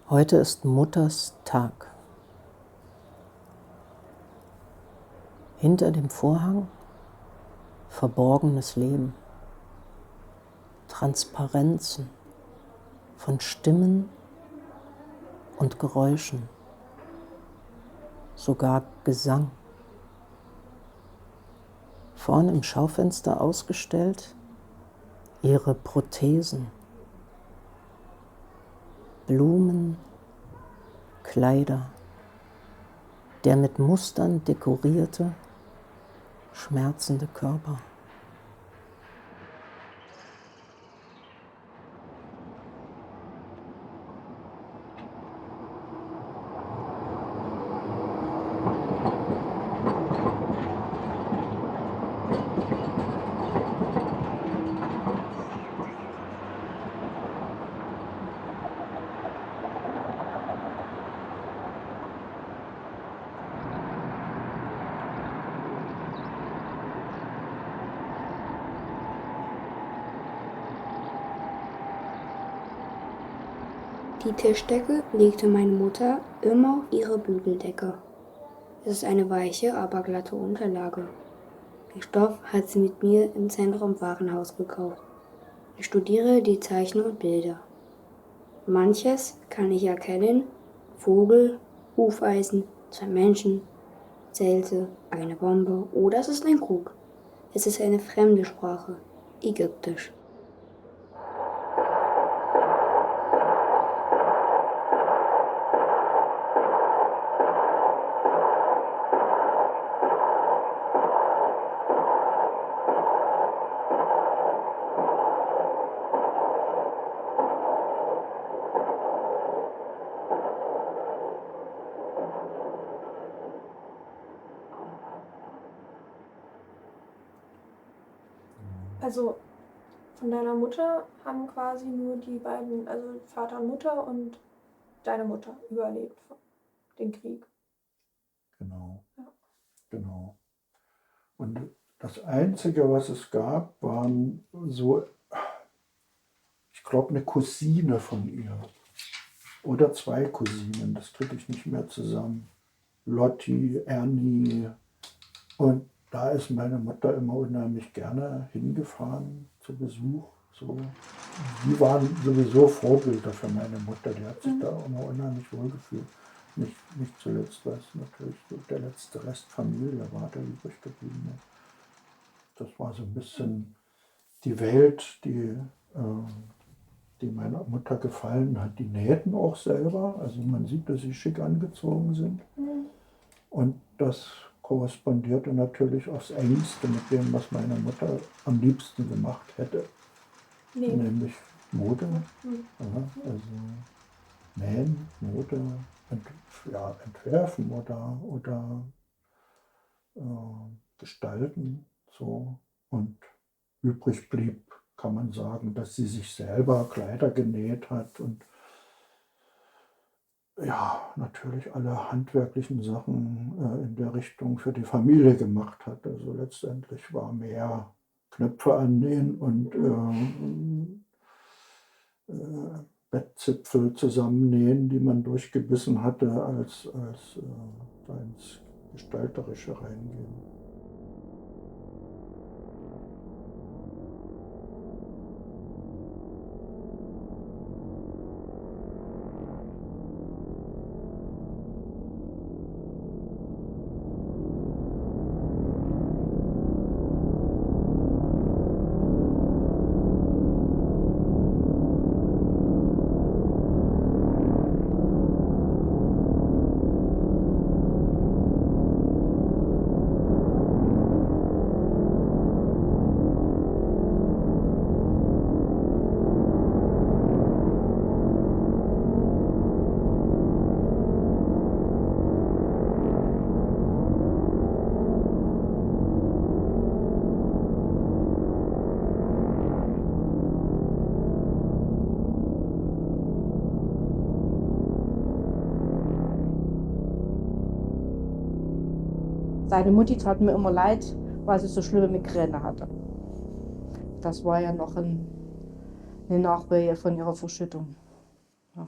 Heute ist Mutters Tag. Hinter dem Vorhang verborgenes Leben, Transparenzen von Stimmen und Geräuschen, sogar Gesang. Vorn im Schaufenster ausgestellt ihre Prothesen, Blumen, Kleider, der mit Mustern dekorierte, schmerzende Körper. Die Tischdecke legte meine Mutter immer auf ihre Bügeldecke. Es ist eine weiche, aber glatte Unterlage. Den Stoff hat sie mit mir im Zentrum Warenhaus gekauft. Ich studiere die Zeichen und Bilder. Manches kann ich erkennen: Vogel, Hufeisen, 2 Menschen, Zelte, eine Bombe oder es ist ein Krug. Es ist eine fremde Sprache, Ägyptisch. Also von deiner Mutter haben quasi nur die beiden, also Vater und Mutter und deine Mutter überlebt den Krieg. Genau. Ja. Genau. Und das Einzige, was es gab, waren so, ich glaube, eine Cousine von ihr. Oder 2 Cousinen, das kriege ich nicht mehr zusammen. Lotti, Ernie. Und da ist meine Mutter immer unheimlich gerne hingefahren zu Besuch. So. Die waren sowieso Vorbilder für meine Mutter. Die hat sich da immer unheimlich wohl gefühlt. Nicht zuletzt, weil es natürlich so der letzte Rest Familie war, der übrig geblieben ist. Das war so ein bisschen die Welt, die meiner Mutter gefallen hat. Die nähten auch selber. Also man sieht, dass sie schick angezogen sind. Und das korrespondierte natürlich aufs engste mit dem, was meine Mutter am liebsten gemacht hätte. Nee. Nämlich Mode. Ja, also nähen, Mode, entwerfen oder gestalten. So. Und übrig blieb, kann man sagen, dass sie sich selber Kleider genäht hat und ja, natürlich alle handwerklichen Sachen in der Richtung für die Familie gemacht hat. Also letztendlich war mehr Knöpfe annähen und Bettzipfel zusammennähen, die man durchgebissen hatte, als da ins Gestalterische reingehen. Seine Mutti tat mir immer leid, weil sie so schlimme Migräne hatte. Das war ja noch eine Nachwehen von ihrer Verschüttung. Ja.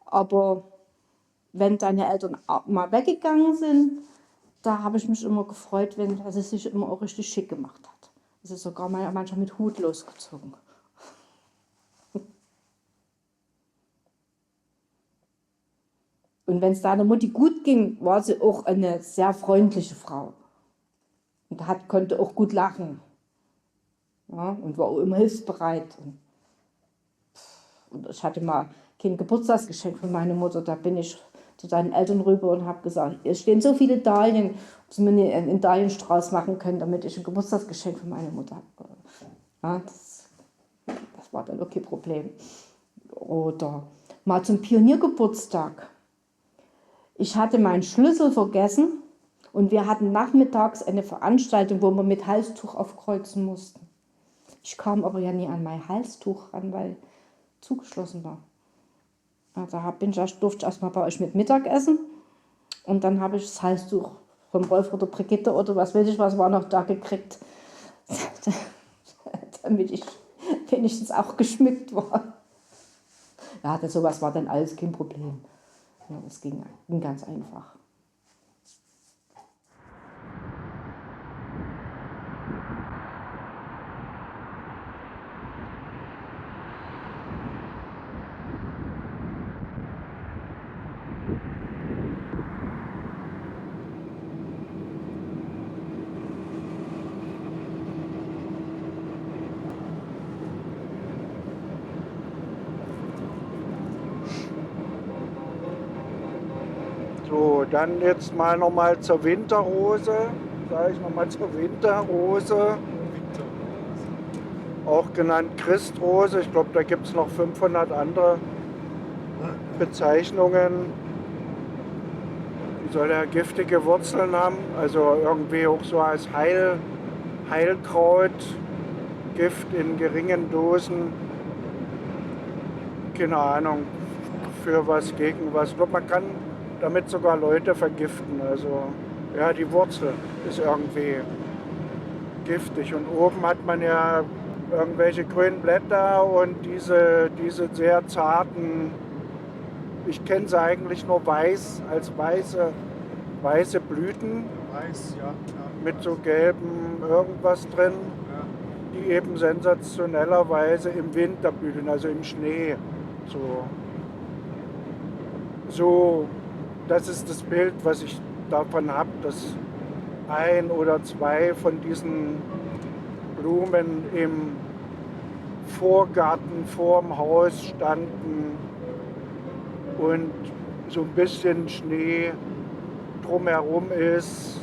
Aber wenn deine Eltern mal weggegangen sind, da habe ich mich immer gefreut, wenn sie sich immer auch richtig schick gemacht hat. Sie ist sogar manchmal mit Hut losgezogen. Und wenn es deiner Mutti gut ging, war sie auch eine sehr freundliche Frau. Und konnte auch gut lachen. Ja, und war auch immer hilfsbereit. Und ich hatte mal kein Geburtstagsgeschenk von meiner Mutter. Da bin ich zu deinen Eltern rüber und habe gesagt, hier stehen so viele Dahlien, ob sie mir einen Dahlienstrauß machen können, damit ich ein Geburtstagsgeschenk von meiner Mutter habe. Ja, das war dann okay Problem. Oder mal zum Pioniergeburtstag. Ich hatte meinen Schlüssel vergessen und wir hatten nachmittags eine Veranstaltung, wo wir mit Halstuch aufkreuzen mussten. Ich kam aber ja nie an mein Halstuch ran, weil zugeschlossen war. Also durfte ich erstmal bei euch mit Mittag essen und dann habe ich das Halstuch vom Rolf oder Brigitte oder was weiß ich, was war noch da gekriegt, damit ich wenigstens auch geschmückt war. Ja, sowas war dann alles kein Problem. Ja, das ging ganz einfach. So, dann jetzt mal nochmal zur Winterrose. Sage ich nochmal zur Winterrose. Auch genannt Christrose. Ich glaube, da gibt es noch 500 andere Bezeichnungen. Die soll ja giftige Wurzeln haben. Also irgendwie auch so als Heilkraut. Gift in geringen Dosen. Keine Ahnung, für was, gegen was. Ich glaube, man kann damit sogar Leute vergiften. Also ja, die Wurzel ist irgendwie giftig. Und oben hat man ja irgendwelche grünen Blätter und diese sehr zarten, ich kenne sie eigentlich nur weiß, als weiße Blüten. Weiß, ja. Mit so gelbem irgendwas drin, die eben sensationellerweise im Winter blühen, also im Schnee. So, das ist das Bild, was ich davon habe, dass 1 oder 2 von diesen Blumen im Vorgarten vorm Haus standen und so ein bisschen Schnee drumherum ist.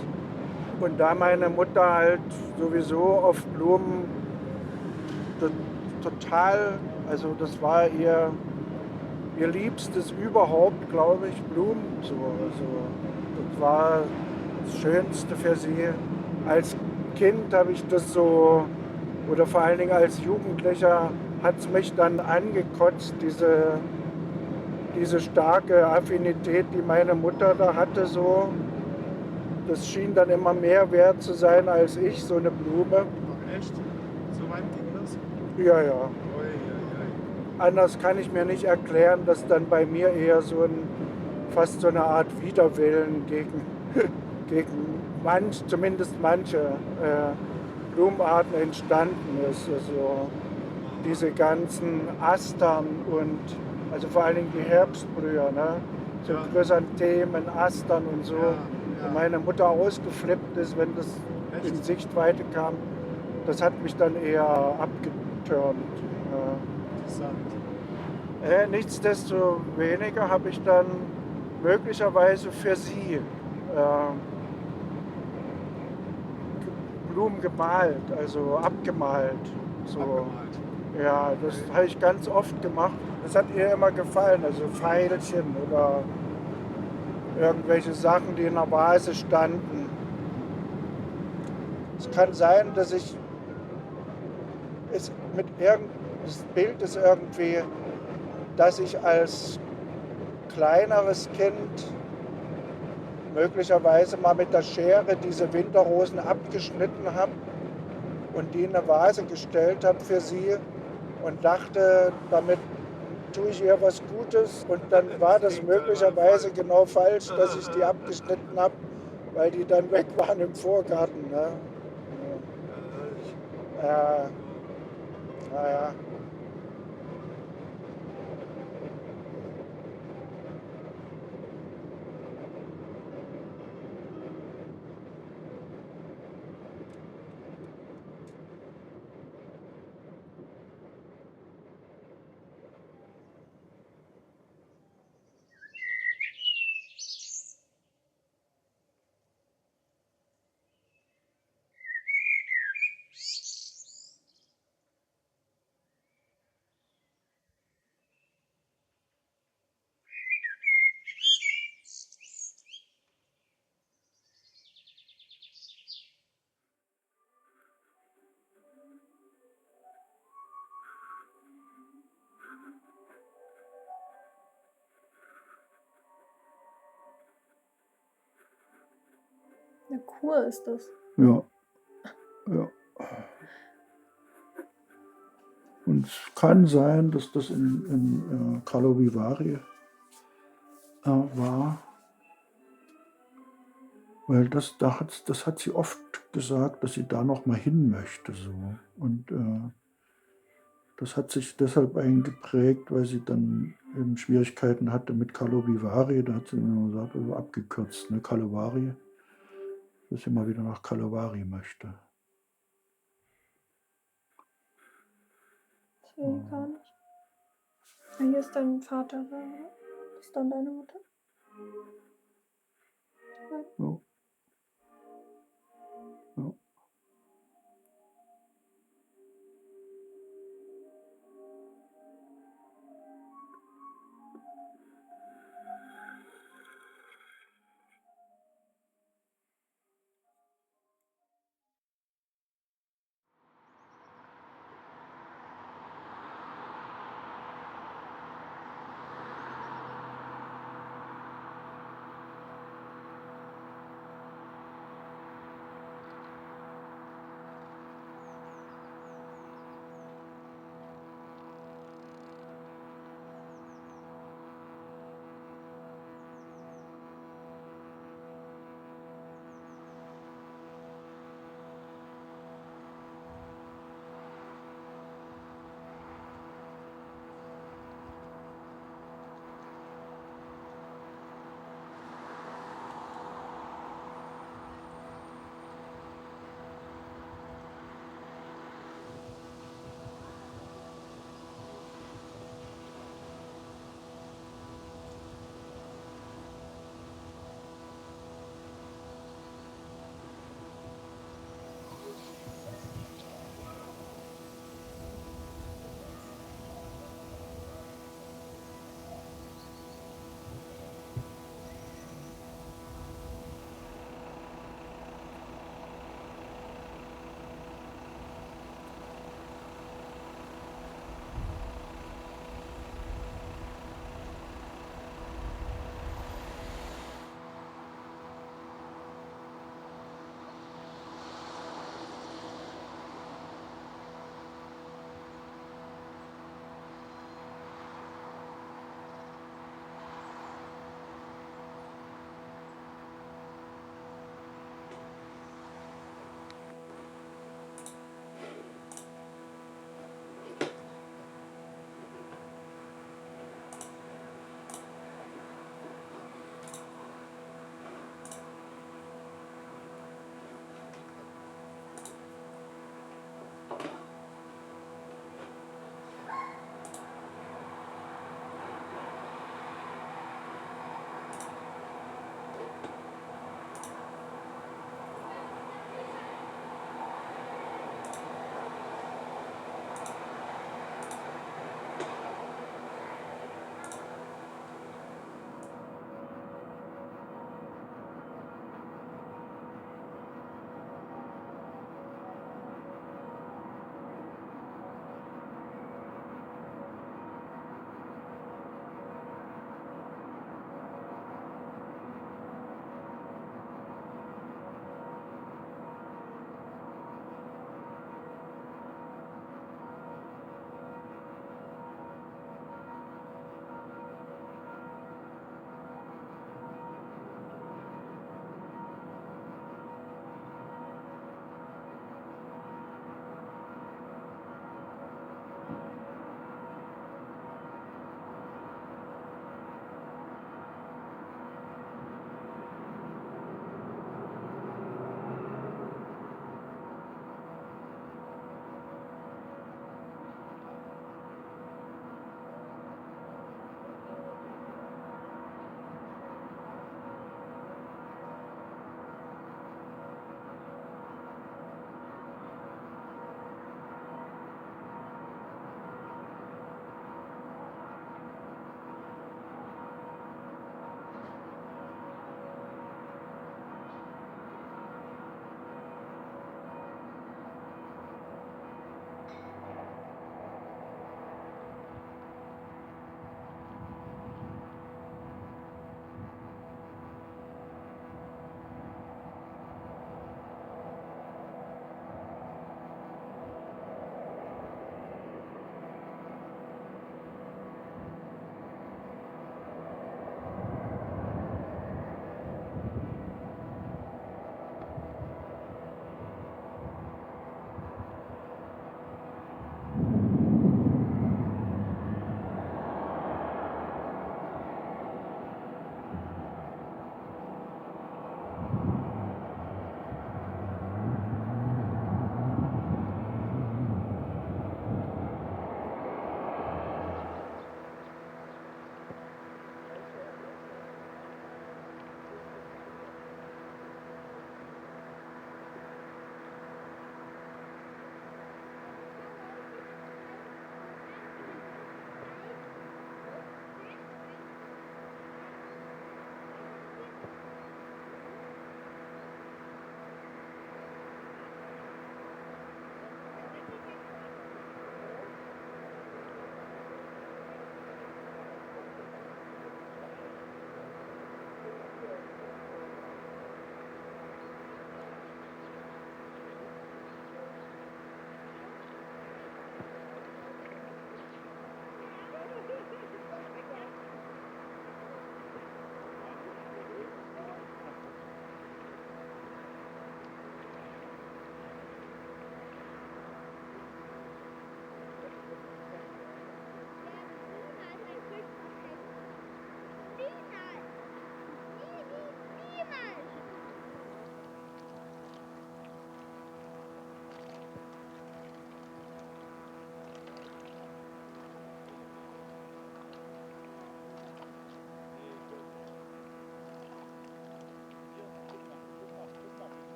Und da meine Mutter halt sowieso auf Blumen total, also das war ihr Liebstes überhaupt, glaube ich, Blumen. So, also, das war das Schönste für sie. Als Kind habe ich das so, oder vor allen Dingen als Jugendlicher, hat es mich dann angekotzt, diese starke Affinität, die meine Mutter da hatte. So. Das schien dann immer mehr wert zu sein als ich, so eine Blume. Ach echt? So weit ging das? Ja, ja. Oi, oi, oi. Anders kann ich mir nicht erklären, dass dann bei mir eher fast so eine Art Widerwillen gegen zumindest manche Blumenarten entstanden ist. Also diese ganzen Astern und also vor allen Dingen die Herbstblüher, ne? So Ja. Chrysanthemen, Astern und so. Ja, ja. Wo meine Mutter ausgeflippt ist, wenn das Echt? in Sichtweite kam, das hat mich dann eher abgeturnt. Interessant. Nichtsdestoweniger habe ich dann möglicherweise für sie Blumen gemalt, also abgemalt. So. Abgemalt. Ja, das habe ich ganz oft gemacht. Das hat ihr immer gefallen, also Veilchen oder irgendwelche Sachen, die in der Vase standen. Es kann sein, dass das Bild ist irgendwie, dass ich als kleineres Kind möglicherweise mal mit der Schere diese Winterrosen abgeschnitten habe und die in eine Vase gestellt habe für sie und dachte, damit tue ich ihr was Gutes und dann war das möglicherweise genau falsch, dass ich die abgeschnitten habe, weil die dann weg waren im Vorgarten. Ne? Ja, naja. Eine Kur ist das. Ja, ja. Und es kann sein, dass das in Karlovy Vary war, weil das hat sie oft gesagt, dass sie da noch mal hin möchte. So. Und das hat sich deshalb eingeprägt, weil sie dann eben Schwierigkeiten hatte mit Karlovy Vary. Da hat sie immer gesagt, also abgekürzt, ne, Karlovy, dass sie mal wieder nach Karlovy möchte. Das will ich gar nicht. Ah, hier ist dein Vater, oder? Das ist dann deine Mutter? Ja. Ja.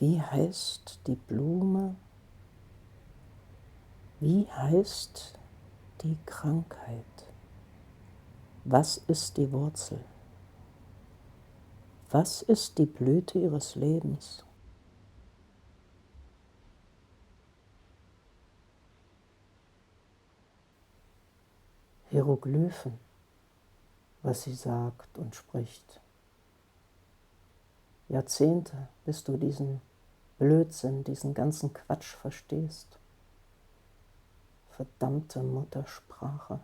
Wie heißt die Blume? Wie heißt die Krankheit? Was ist die Wurzel? Was ist die Blüte ihres Lebens? Hieroglyphen, was sie sagt und spricht. Jahrzehnte, bis du diesen Blödsinn, diesen ganzen Quatsch verstehst. Verdammte Muttersprache.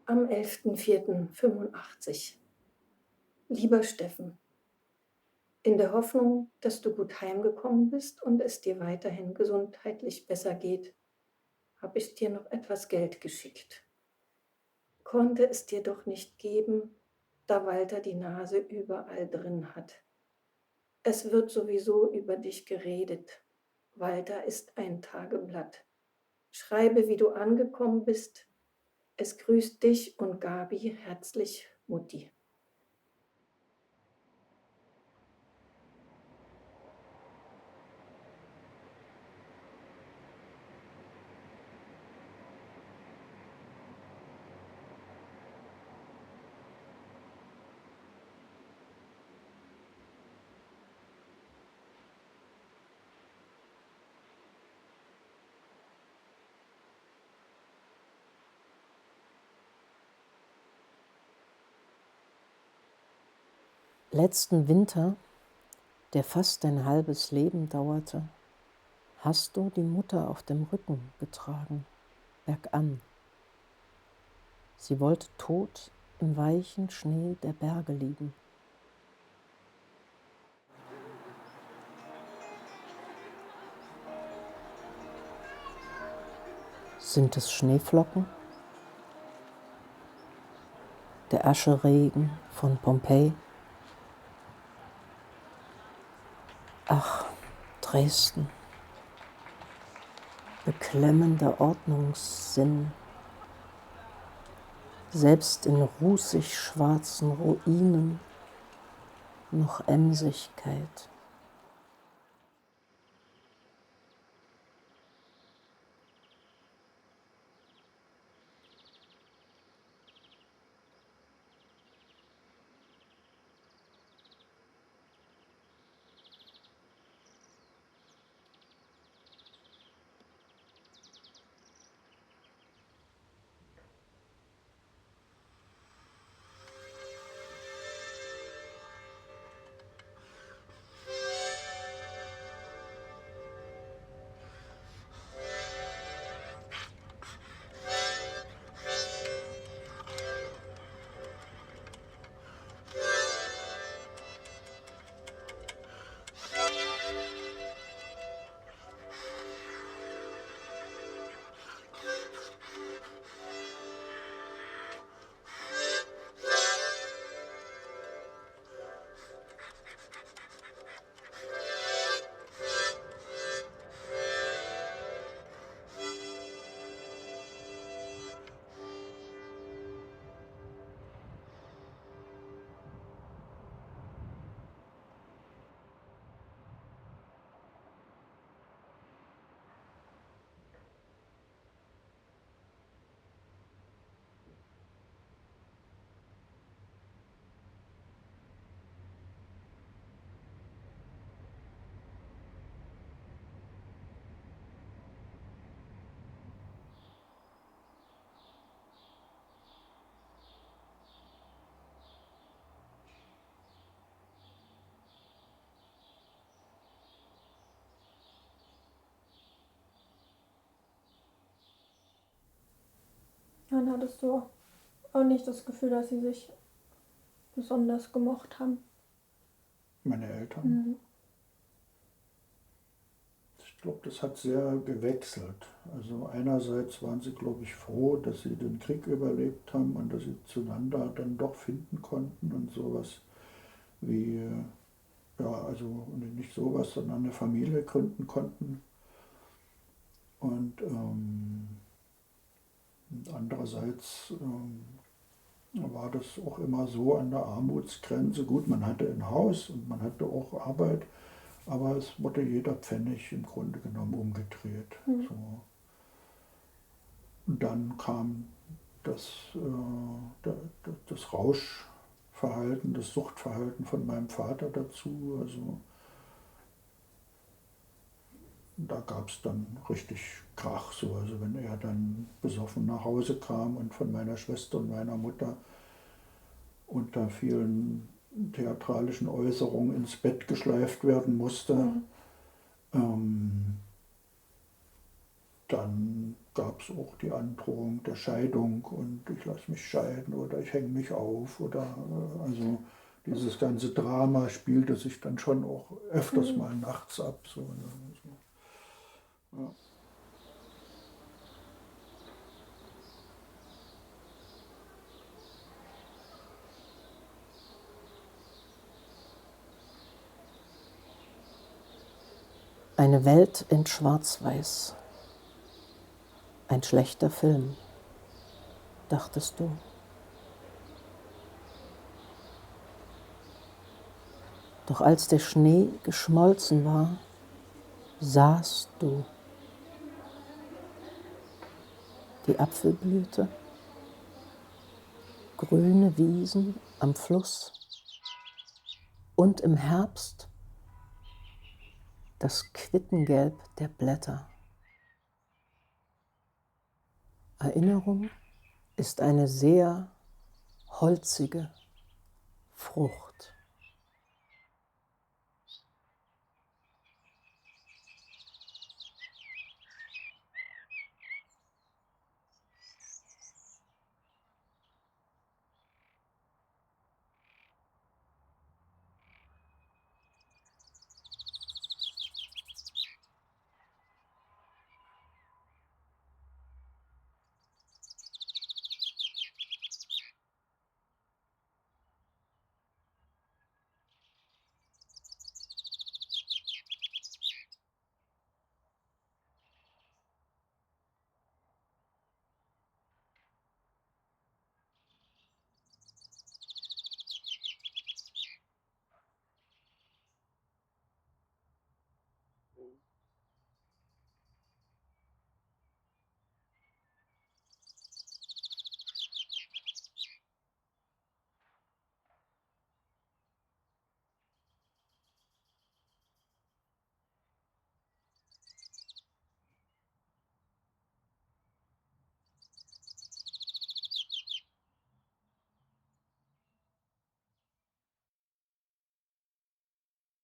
Am 11.04.85. Lieber Steffen, in der Hoffnung, dass du gut heimgekommen bist und es dir weiterhin gesundheitlich besser geht, habe ich dir noch etwas Geld geschickt. Konnte es dir doch nicht geben, da Walter die Nase überall drin hat. Es wird sowieso über dich geredet. Walter ist ein Tageblatt. Schreibe, wie du angekommen bist. Es grüßt dich und Gabi herzlich, Mutti. Letzten Winter, der fast ein halbes Leben dauerte, hast du die Mutter auf dem Rücken getragen, bergan. Sie wollte tot im weichen Schnee der Berge liegen. Sind es Schneeflocken? Der Ascheregen von Pompeji? Ach, Dresden. Beklemmender Ordnungssinn. Selbst in rußig schwarzen Ruinen noch Emsigkeit. Dann hattest du auch nicht das Gefühl, dass sie sich besonders gemocht haben. Meine Eltern. Mhm. Ich glaube, das hat sehr gewechselt. Also einerseits waren sie, glaube ich, froh, dass sie den Krieg überlebt haben und dass sie zueinander dann doch finden konnten und sowas wie, ja, also nicht sowas, sondern eine Familie gründen konnten. Und andererseits war das auch immer so an der Armutsgrenze. Gut, man hatte ein Haus und man hatte auch Arbeit, aber es wurde jeder Pfennig im Grunde genommen umgedreht. Mhm. So. Und dann kam das, das Rauschverhalten, das Suchtverhalten von meinem Vater dazu. Also da gab es dann richtig Krach. So. Also wenn er dann besoffen nach Hause kam und von meiner Schwester und meiner Mutter unter vielen theatralischen Äußerungen ins Bett geschleift werden musste, dann gab es auch die Androhung der Scheidung und ich lasse mich scheiden oder ich hänge mich auf oder also dieses ganze Drama spielte sich dann schon auch öfters mal nachts ab. So, ne, so. Ja. Eine Welt in Schwarz-Weiß. Ein schlechter Film, dachtest du. Doch als der Schnee geschmolzen war, sahst du die Apfelblüte, grüne Wiesen am Fluss und im Herbst das Quittengelb der Blätter. Erinnerung ist eine sehr holzige Frucht.